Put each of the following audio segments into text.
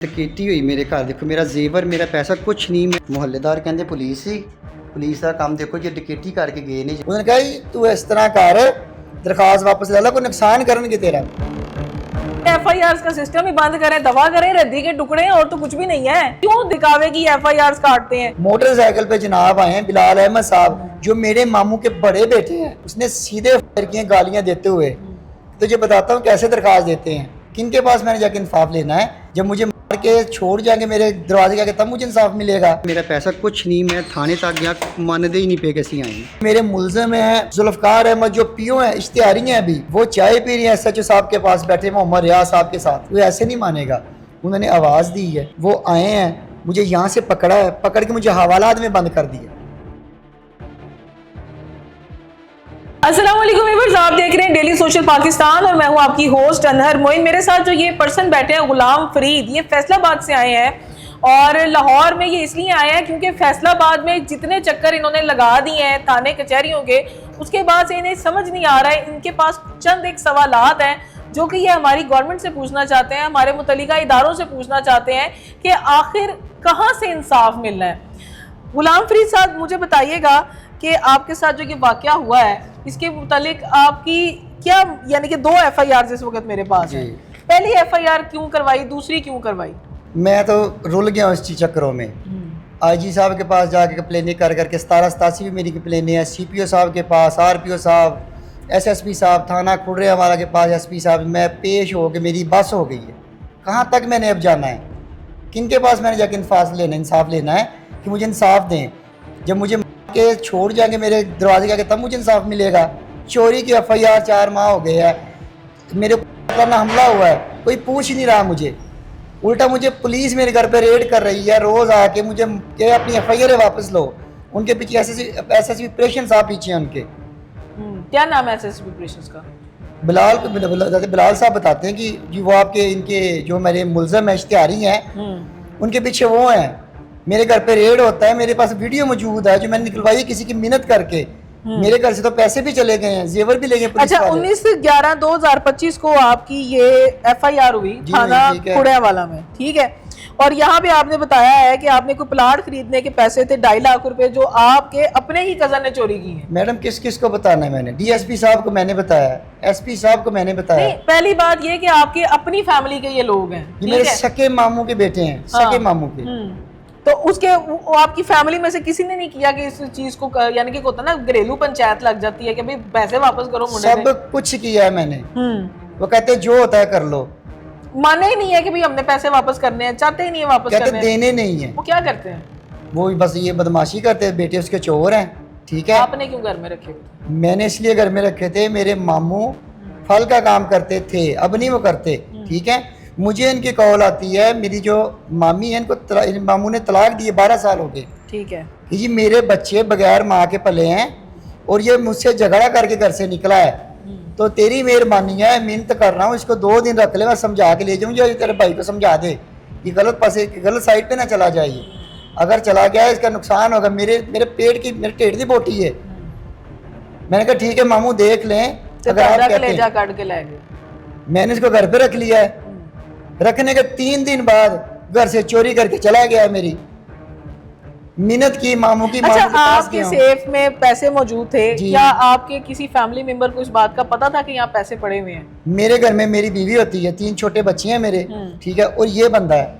डकैती हुई मेरे घर। देखो मेरा जेवर मेरा पैसा कुछ नहीं। मुहल्लेदार कहते पुलिस ही पुलिस का काम देखो जो डकैती करके गए ने। उन्होंने कहा जी तू इस तरह कर दरखास्त वापस ले ला, कोई नुकसान करनगे तेरा। FIRs का सिस्टम ही बंद करें, दवा करें, रद्दी के टुकड़े और तो कुछ भी नहीं है। क्यों दिखावे की FIRs काटते हैं। मोटरसाइकिल पे जनाब आए हैं बिलाल अहमद साहब, जो मेरे मामू के बड़े बेटे हैं। उसने सीधे किए गालियां देते हुए। तो ये बताता हूँ कैसे दरखास्त देते हैं, किन के पास मैंने जाके इंसाफ लेना है। जब मुझे मार के छोड़ जाएंगे मेरे दरवाजे के आगे तब मुझे इंसाफ मिलेगा। मेरा पैसा कुछ नहीं, मैं थाने तक गया, मानदे ही नहीं पे कैसी आई। मेरे मुलजम है जुल्फकार अहमद जो PO है, इश्तिहारी हैं, अभी वो चाय पी रही है SHO साहब के पास बैठे मोहम्मद रियाज साहब के साथ। वो ऐसे नहीं मानेगा, उन्होंने आवाज़ दी है, वो आए हैं, मुझे यहाँ से पकड़ा है, पकड़ के मुझे हवालात में बंद कर दिया। अस्सलामुअलैकुम व्यूअर्स, आप देख रहे हैं डेली सोशल पाकिस्तान और मैं हूं आपकी होस्ट अनहर मोइन। मेरे साथ जो ये पर्सन बैठे हैं गुलाम फरीद, ये फैसलाबाद से आए हैं और लाहौर में ये इसलिए आए हैं क्योंकि फैसलाबाद में जितने चक्कर इन्होंने लगा दिए हैं थाने कचहरियों के, उसके बाद से इन्हें समझ नहीं आ रहा है। इनके पास चंद एक सवालात हैं जो कि ये हमारी गवर्नमेंट से पूछना चाहते हैं, हमारे मुतल्लिका इदारों से पूछना चाहते हैं कि आखिर कहाँ से इंसाफ मिलना है। गुलाम फरीद साहब, मुझे बताइएगा कि आपके साथ जो ये वाकया हुआ है इसके मुतालिक आपकी क्या, यानी कि 2 FIR इस वक्त मेरे पास है। पहली FIR क्यों करवाई, दूसरी क्यों करवाई? मैं तो रुल गया हूँ इस चक्करों में। IG साहब के पास जाके कंप्लेनें कर करके 1787 भी मेरी कंप्लेनें हैं, CPO साहब के पास, RPO साहब, SSP साहब, थाना खुर्रे हमारा के पास, SP साहब। मैं पेश हो के मेरी बस हो गई है। कहाँ तक मैंने अब जाना है, किन के पास मैंने जाके इंसाफ लेना है कि मुझे इंसाफ दें। जब मुझे के छोड़ जाएंगे मेरे दरवाजे के आगे तब मुझे इंसाफ मिलेगा। चोरी की FIR 4 माह हो गए हैं, मेरे ऊपर हमला हुआ है, कोई पूछ ही नहीं रहा मुझे। उल्टा मुझे पुलिस मेरे घर पे रेड कर रही है रोज़ आके, मुझे के अपनी FIR वापस लो। उनके पीछे SSP ऑपरेशन साहब पीछे हैं उनके। क्या नाम है SSP ऑपरेशंस का? बिलाल साहब बताते हैं कि जी वो आपके इनके जो मेरे मुलजम है इश्तिहारी हैं, उनके पीछे वो हैं। मेरे घर पे रेड होता है, मेरे पास वीडियो मौजूद है जो मैंने निकलवाई किसी की मिन्नत करके। मेरे घर से तो पैसे भी चले गए हैं, जेवर भी ले गए पुलिस अच्छा, वाले। 19/11/2025 को आपकी ये FIR हुई थाना खुड़ियावाला में, ठीक है। और यहाँ पे आपने बताया है कि आपने कोई प्लाट खरीदने के पैसे थे 2.5 लाख रुपए जो आपके अपने ही कजन ने चोरी की है। मैडम किस किस को बताना है? मैंने DSP साहब को मैंने बताया, SP साहब को मैंने बताया। पहली बात ये कि आपके अपनी फैमिली के ये लोग हैं, ये मेरे सके मामू के बेटे हैं, सके मामू के। तो उसके आपकी फैमिली में से किसी ने नहीं किया कि इस चीज को, यानी कि होता ना घरेलू पंचायत लग जाती है कि भाई पैसे वापस करो मुंडे से। सब कुछ किया है मैंने। वो कहते हैं जो होता है कर लो। माने ही नहीं है कि भाई हमने पैसे वापस करने हैं, चाहते ही नहीं है वापस कहते करने। देने नहीं है। वो क्या करते हैं? वो बस ये बदमाशी करते हैं, बेटे उसके चोर हैं, ठीक है। आपने क्यों घर में रखे? मैंने इसलिए घर में रखे थे, मेरे मामू फल का काम करते थे, अब नहीं वो करते, ठीक है। मुझे इनकी कॉल आती है, मेरी जो मामी है इनको मामू ने तलाक दिए, 12 साल हो गए, ठीक है। कि जी मेरे बच्चे बगैर माँ के पले हैं और ये मुझसे झगड़ा करके घर से निकला है, तो तेरी मेहरबानी है, मिन्नत कर रहा हूँ, इसको 2 दिन रख ले, मैं समझा के ले जाऊँगा। तेरे भाई को समझा दे कि गलत साइड पे ना चला जाए। अगर चला गया इसका नुकसान होगा। मेरे पेट की, मेरे टेढ़ की बोटी है। मैंने कहा ठीक है मामू देख लें, अगर आप कहते हैं। काट के ले गए। मैंने इसको घर पे रख लिया है। रखने के 3 दिन बाद घर से चोरी करके चला गया है। मेरी मिन्नत की मामू की। अच्छा, आपके सेफ में पैसे मौजूद थे? क्या आपके किसी फैमिली मेंबर को इस बात का पता था कि यहाँ पैसे पड़े हुए हैं? मेरे घर में मेरी बीवी होती है, 3 छोटे बच्चे हैं मेरे, ठीक है, और ये बंदा है,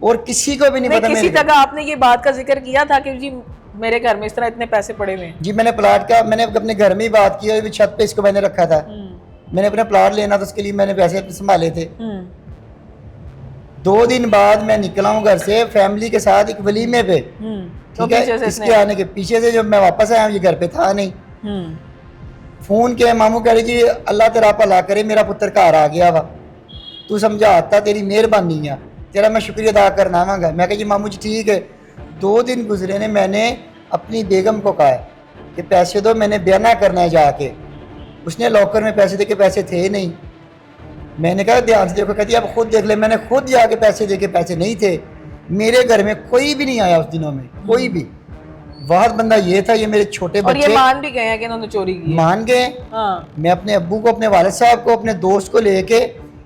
और किसी को भी नहीं पता। किसी जगह आपने ये बात का जिक्र किया था कि जी मेरे घर में इस तरह इतने पैसे पड़े हुए हैं? जी मैंने प्लाट का, मैंने अपने घर में ही बात की है, छत पे इसको मैंने रखा था। मैंने अपना प्लाट लेना था, उसके लिए मैंने पैसे संभाले थे। 2 दिन बाद मैं निकला हूँ घर से फैमिली के साथ एक वलीमे पे, ठीक है। इसके आने के पीछे से जब मैं वापस आया हूँ, ये घर पे था नहीं। फोन किया, मामू कह रही जी अल्लाह तेरा भला करे, मेरा पुत्र घर आ गया वा, तू समझाता, तेरी मेहरबानी है, तेरा मैं शुक्रिया अदा करना आवांगा। मैं कहा जी मामू जी ठीक है। 2 दिन गुजरे ने, मैंने अपनी बेगम को कहा कि पैसे दो, मैंने बयाना करना है जाके। उसने लॉकर में पैसे दे के, पैसे थे नहीं। मैंने कहा ध्यान से देखो, कहती आप खुद देख ले। मैंने खुद जाके पैसे दे के, पैसे नहीं थे। मेरे घर में कोई भी नहीं आया उस दिनों में, कोई भी। वाहद बंदा ये था, ये मेरे छोटे बच्चे। और ये मान भी गए हैं कि इन्होंने चोरी की? मान गए। मैं अपने अब्बू को, अपने वालिद साहब को, अपने दोस्त को लेके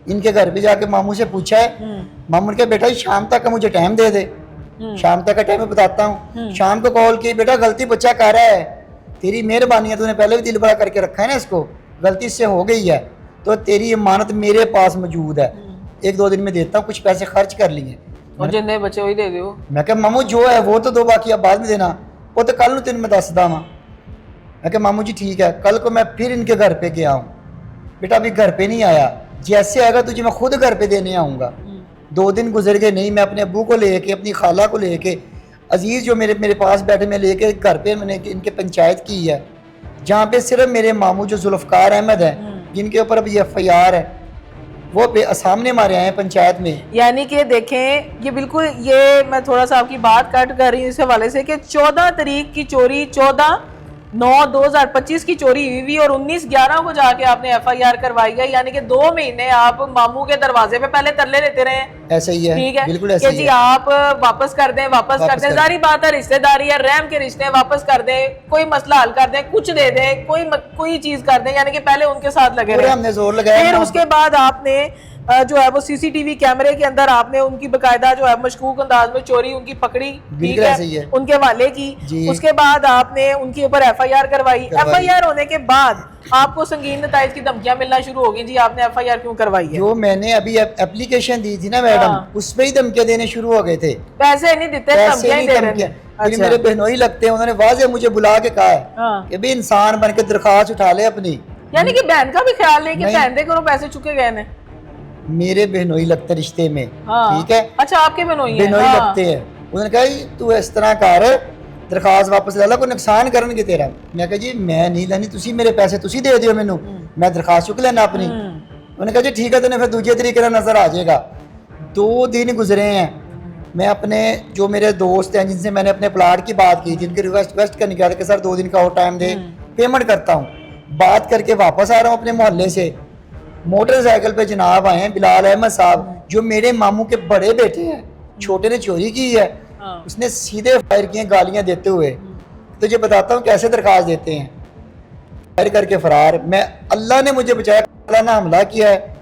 इनके घर पे जाके मामू से पूछा है, मामू ने कहा बेटा शाम तक का मुझे टाइम दे दे, शाम तक का टाइम मैं बताता हूँ। शाम को कॉल की, बेटा गलती बच्चा कर रहा है, तेरी मेहरबानी है, तूने पहले भी दिल बड़ा करके रखा है ना, इसको गलती इससे हो गई है, तो तेरी अमानत मेरे पास मौजूद है, 1-2 दिन में देता हूँ, कुछ पैसे खर्च कर लिए और जितने बचे वही दे दो। मैं कहा मामू जो है वो तो दो, बाकी अब बाद में देना, वो तो कल तेन मैं दसदा वा। मैं कहा मामू जी ठीक है, कल को मैं फिर इनके घर पे गया हूँ, बेटा अभी घर पे नहीं आया, जैसे आएगा तुझे मैं खुद घर पे देने आऊँगा। 2 दिन गुजर गए नहीं, मैं अपने अब्बू को लेके, अपनी खाला को लेके, अजीज़ जो मेरे पास बैठे, मैं लेके घर पे मैंने इनके पंचायत की है, जहाँ पे सिर्फ मेरे मामू जो जुल्फ़कार अहमद हैं, जिनके ऊपर अभी FIR है, वो सामने मारे आए हैं पंचायत में। यानी कि देखें, ये बिल्कुल, ये मैं थोड़ा सा आपकी बात कट कर रही हूँ इस हवाले से कि 14 तारीख की चोरी, 14/9/2025 की चोरी हुई हुई और 19/11 को जाके आपने FIR करवाई है। यानी कि 2 महीने आप मामू के दरवाजे पे पहले तरले लेते रहे हैं। ऐसा ही है, ठीक है, बिल्कुल ऐसा ही जी है। आप वापस कर दें, वापस कर दें, जारी बात है, रिश्तेदारी है, रहम के रिश्ते, वापस कर दें, कोई मसला हल कर दें, कुछ दे दें, कोई चीज कर दें, यानी कि पहले उनके साथ लगे रहे। हमने जोर लगाया, फिर उसके बाद आपने जो है वो CCTV कैमरे के अंदर आपने उनकी बकायदा जो है मशकूक अंदाज में चोरी उनकी पकड़ी, ठीक है, उनके हवाले की। उसके बाद आपने उनके ऊपर FIR करवाई। FIR होने के बाद आपको संगीन नताइज की धमकियां मिलना शुरू हो गई। जी आपने FIR क्यों करवाई है? जो मैंने अभी एप्लीकेशन दी थी ना मैडम, उसमें ही धमकियां देने शुरू हो गए थे। पैसे नहीं देते, धमकियां ही दे रहे हैं। अच्छा। मेरे बहनोई लगते हैं, उन्होंने वाज़े मुझे बुला के कहा है कि भी इंसान बन के दरखास्त उठा ले अपनी। यानी कि बहन का भी ख्याल नहीं कि बहन दे करो पैसे चुके गए ने। मेरे बहनोई लगते रिश्ते में, ठीक है। अच्छा आपके बहनोई लगते हैं। उन्होंने कहा तू इस तरह कर, दरखास्त वापस ले ला, कोई नुकसान करनगे तेरा। मैं कहा जी मैं नहीं लैनी, तुसी मेरे पैसे तुसी दे दियो मैनू, मैं दरखास्त चुक लेना अपनी। उन्होंने कहा जी ठीक है, तेने फिर दूसरे तरीके से नजर आ जाएगा। 2 दिन गुजरे हैं, मैं अपने जो मेरे दोस्त हैं जिनसे मैंने अपने प्लाट की बात की, जिनकी रिक्वेस्ट करने गया था कि सर 2 दिन का और टाइम दे, पेमेंट करता हूँ, बात करके वापस आ रहा हूँ अपने मोहल्ले से। मोटरसाइकिल पे जनाब आए हैं बिलाल अहमद साहब, जो मेरे मामू के बड़े बेटे हैं, छोटे ने चोरी की है, उसने सीधे फायर किए गालियां देते हुए। तुझे बताता हूँ कैसे दरखास्त देते हैं, फायर करके फरार। मैं, अल्लाह ने मुझे बचाया, अल्लाह ने हमला किया है,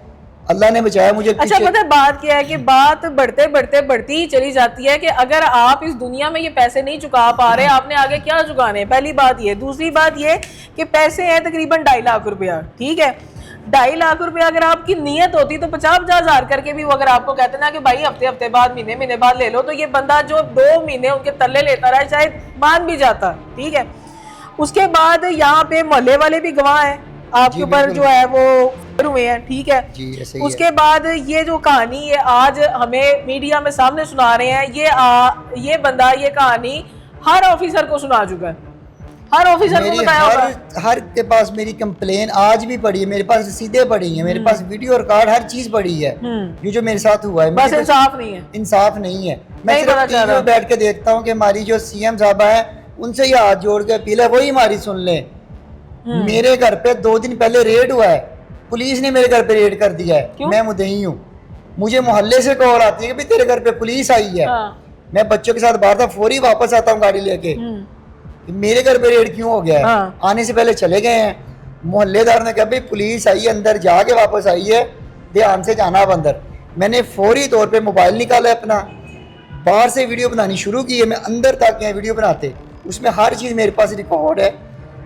अल्लाह ने बचाया मुझे। अच्छा पता है बात क्या है कि बात बढ़ते बढ़ते बढ़ती ही चली जाती है कि अगर आप इस दुनिया में ये पैसे नहीं चुका पा रहे, आपने आगे क्या चुकाने। पहली बात ये। दूसरी बात ये कि पैसे हैं तकरीबन 2.5 लाख रुपया, ठीक है। 2.5 लाख रुपया अगर आपकी नीयत होती तो 50-50 हज़ार करके भी वो अगर आपको कहते ना कि भाई हफ्ते बाद, महीने बाद ले लो, तो ये बंदा जो 2 महीने उनके तल्ले लेता रहा शायद मान भी जाता, ठीक है। उसके बाद यहाँ पे मोहल्ले वाले भी गवाह हैं आपके ऊपर जो है वो हुए हैं, ठीक है जी, उसके बाद ये जो कहानी है आज हमें मीडिया में सामने सुना रहे हैं, ये बंदा ये कहानी हर ऑफिसर को सुना चुका है, हर ऑफिसर को बताया होगा। हर के पास मेरी कंप्लेन आज भी पड़ी है, मेरे पास रसीदें पड़ी हैं, मेरे पास वीडियो रिकॉर्ड हर चीज पड़ी है। ये जो मेरे साथ हुआ है, बस इंसाफ नहीं है, इंसाफ नहीं है। मैं सिर्फ टीवी में बैठ के देखता हूँ कि हमारी जो CM साहबा है उनसे ही हाथ जोड़ के अपील है, वही हमारी सुन ले। मेरे घर पे 2 दिन पहले रेड हुआ है, पुलिस ने मेरे घर पे रेड कर दिया है। मैं मुद्दई हूँ, मुझे मोहल्ले से कॉल आती है कि तेरे घर पे पुलिस आई है। मैं बच्चों के साथ बाहर था, फौरी वापस आता हूँ गाड़ी लेके, मेरे घर पे रेड क्यों हो गया है? आने से पहले चले गए हैं। मोहल्लेदार ने कहा भाई पुलिस आई है, अंदर जाके वापस आई है, ध्यान से जाना अब अंदर। मैंने फौरी तौर पे मोबाइल निकाला अपना, बाहर से वीडियो बनानी शुरू की है। मैं अंदर तक गया वीडियो बनाते, उसमें हर चीज़ मेरे पास रिकॉर्ड है,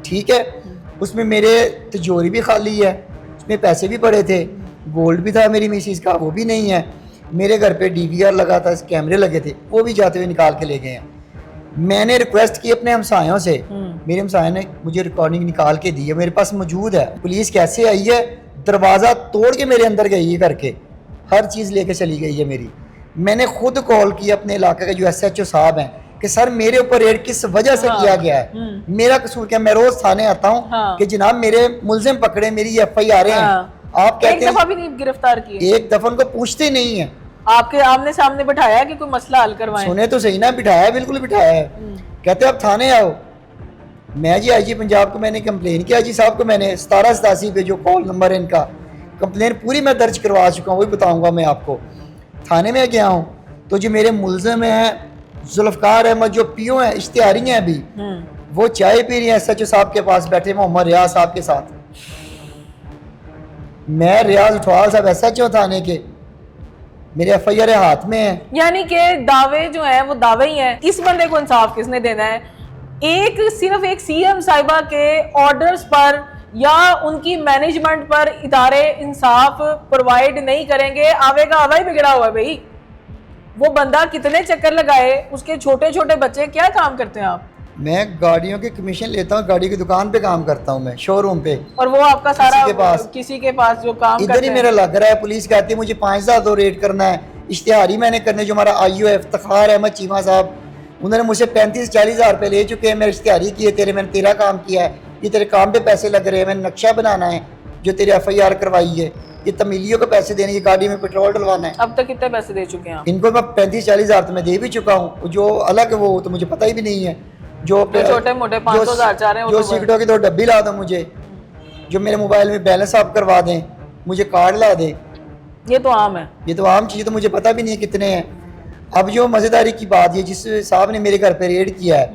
ठीक है। उसमें मेरे तिजोरी भी खाली है, उसमें पैसे भी पड़े थे, गोल्ड भी था मेरी मिसिस का, वो भी नहीं है। मेरे घर पे DVR लगा था, कैमरे लगे थे, वो भी जाते हुए निकाल के ले गए हैं। मैंने रिक्वेस्ट की अपने हमसायों से, मेरे हमसायों ने मुझे रिकॉर्डिंग निकाल के दी है, मेरे पास मौजूद है। पुलिस कैसे आई है, दरवाज़ा तोड़ के मेरे अंदर गई है करके, हर चीज़ लेके चली गई है मेरी। मैंने खुद कॉल की अपने इलाके के जो SHO साहब हैं कि सर मेरे ऊपर रेड किस वजह से किया गया है, मेरा कसूर क्या? मैं रोज थाने आता हूँ कि जनाब मेरे मुलजिम पकड़े, मेरी FIR हैं। आप कहते हैं एक दफा भी नहीं गिरफ्तार किए, एक दफा उनको पूछते नहीं है। आपके आमने सामने बिठाया कि कोई मसला हल करवाएं? सुने तो सही ना, बिठाया, बिल्कुल बिठाया है। कहते अब थाने आओ। मैं जी IG पंजाब को मैंने कंप्लेन किया, IG साहब को मैंने 1787 पे जो कॉल नंबर है इनका, कंप्लेन पूरी मैं दर्ज करवा चुका हूँ, वही बताऊँगा मैं आपको। थाने में गया हूँ तो जो मेरे मुलजिम हैं जुल्फ़कार अहमद, जो PO हैं, इश्तिहारी हैं अभी, वो चाय पी रही हैं SHO साहब के पास बैठे, मोहम्मद रियाज साहब के साथ। मैं रियाज उठवाल साहब SHO थाने के, मेरे FIR हाथ में है। यानी कि दावे जो है वो दावे ही हैं। इस बंदे को इंसाफ किसने देना है? सिर्फ एक CM साहिबा के ऑर्डर्स पर या उनकी मैनेजमेंट पर इदारे इंसाफ प्रोवाइड नहीं करेंगे। आवे का आवा ही बिगड़ा हुआ है भाई। वो बंदा कितने चक्कर लगाए, उसके छोटे छोटे बच्चे, क्या काम करते हैं आप? मैं गाड़ियों की कमीशन लेता हूँ, गाड़ी की दुकान पे काम करता हूँ मैं, शोरूम पे। और वो आपका सारा किसी के पास जो काम इधर ही मेरा लग रहा है। पुलिस कहती है मुझे 5000 दो रेट करना है, इश्तिहारी मैंने करने, जो हमारा IO इफ्तिखार अहमद चीमा साहब, उन्होंने मुझसे 35-40 हज़ार रुपये ले चुके हैं। मेरे इश्तिहारी किए, मैंने तेरा काम किया है, ये तेरे काम पे पैसे लग रहे हैं, मैंने नक्शा बनाना है जो तेरे FIR करवाई है, ये तमीलियों को पैसे देने, ये गाड़ी में पेट्रोल डलवाना है। अब तक कितने पैसे दे चुके हैं आप? इनको मैं 35-40 हज़ार तो मैं दे भी चुका हूँ, जो अलग है वो तो मुझे पता ही भी नहीं है। जो छोटे मोटे 500,000 चाह रहे हैं, जो सिगरेटों की 2 डब्बी ला दो मुझे, जो मेरे मोबाइल में बैलेंस आप करवा दें, मुझे कार्ड ला दे, ये तो आम है। ये तो आम चीज़, तो मुझे पता भी नहीं है कितने हैं। अब जो मज़ेदारी की बात है, जिस साहब ने मेरे घर पे रेड किया है,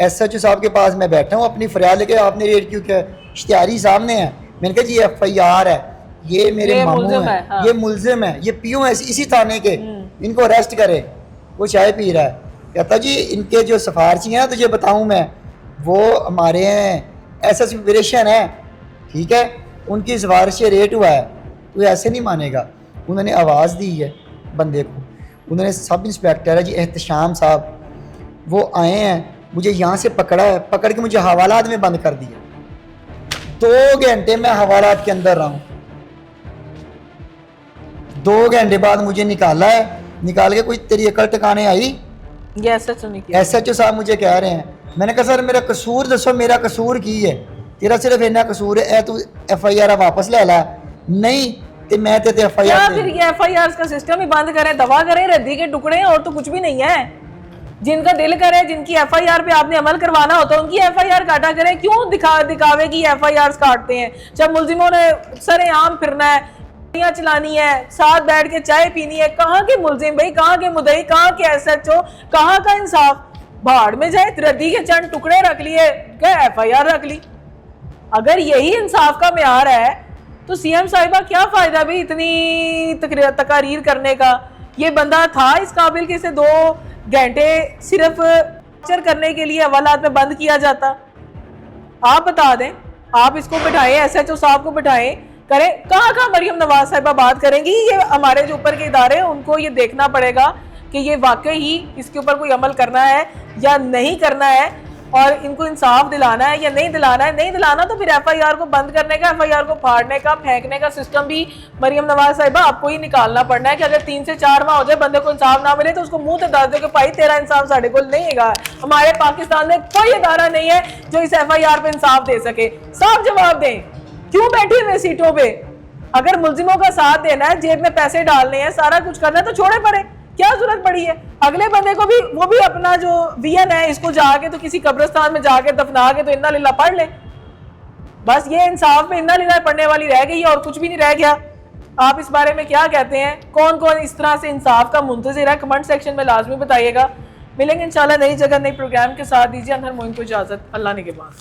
SHO साहब के पास मैं बैठा हूँ अपनी फरियाद लेके, आपने रेड क्यों किया? इश्तिहारी सामने है। मैंने कहा जी FIR है, ये मेरे मामू है, हाँ। ये मुलजिम है, ये PO है इसी थाने के, इनको अरेस्ट करे। वो चाय पी रहा है, कहता जी इनके जो सिफारशी हैं ना तुझे बताऊं मैं, वो हमारे हैं SS ऑपरेशन है, ठीक है, उनकी सिफारिश रेट हुआ है, तो ऐसे नहीं मानेगा। उन्होंने आवाज़ दी है बंदे को, उन्होंने सब इंस्पेक्टर है जी एहतशाम साहब, वो आए हैं, मुझे यहाँ से पकड़ा है, पकड़ के मुझे हवालात में बंद कर दिया। 2 घंटे मैं हवालात के अंदर रहा हूँ। 2 घंटे बाद मुझे निकाला है, निकाल के कोई तेरी अकल टिकाने आई? ये SHO साहब मुझे कह रहे हैं। मैंने कहा सर मेरा कसूर दसो, मेरा कसूर की है? तेरा सिर्फ इन्ना कसूर है, तू FIR वापस ले ला, नहीं तो मैं ते FIR। फिर ये FIR का सिस्टम ही बंद करें, दवा करें, रद्दी के टुकड़े, और तो कुछ भी नहीं है। जिनका दिल करे, जिनकी FIR पे आपने अमल करवाना होता है, उनकी FIR काटा करें। क्यों दिखावे की FIR काटते हैं? जब मुलजिमों ने सरेआम फिरना है, चलानी है, साथ बैठ के चाय पीनी है, कहाँ के मुलजिम भाई, कहाँ के मुदई, कहाँ के SHO, कहाँ का इंसाफ? भाड़ में जाए, रद्दी के चंद टुकड़े रख लिए, क्या FIR रख ली? अगर यही इंसाफ का म्यार है तो CM साहिबा क्या फायदा भी इतनी तकारीर करने का? ये बंदा था इस काबिल कि इसे 2 घंटे सिर्फ चर करने के लिए हवालात में बंद किया जाता? आप बता दें, आप इसको बिठाएं, SHO साहब को बिठाएं, करें। कहाँ मरियम नवाज साहिबा बात करेंगी? ये हमारे जो ऊपर के इदारे हैं उनको ये देखना पड़ेगा कि ये वाकई ही इसके ऊपर कोई अमल करना है या नहीं करना है, और इनको इंसाफ दिलाना है या नहीं दिलाना है। नहीं दिलाना तो फिर FIR को बंद करने का, FIR को फाड़ने का, फेंकने का सिस्टम भी मरियम नवाज साहिबा आपको ही निकालना पड़ना है कि अगर 3 से 4 माह हो जाए बंदे को इंसाफ ना मिले तो उसको मुंह से दस दो कि भाई तेरा इंसाफ साढ़े को नहीं है। हमारे पाकिस्तान में कोई इदारा नहीं है जो इस FIR पे इंसाफ दे सके। साफ जवाब दें, क्यों बैठे हुए सीटों पे? अगर मुलजिमों का साथ देना है, जेब में पैसे डालने हैं, सारा कुछ करना है, तो छोड़े पड़े, क्या जरूरत पड़ी है? अगले बंदे को भी, वो भी अपना जो VN है, इसको जाके तो किसी कब्रिस्तान में जाके दफना के तो इन्ना लीला पढ़ ले। बस ये इंसाफ पे इन्ना लीला पढ़ने वाली रह गई है और कुछ भी नहीं रह गया। आप इस बारे में क्या कहते हैं? कौन कौन इस तरह से इंसाफ का मुंतज़िर है? कमेंट सेक्शन में लाजमी बताइएगा। मिलेंगे इंशाल्लाह नई जगह नई प्रोग्राम के साथ। दीजिए अनहर मोइन को इजाज़त। अल्लाह ने के बाद।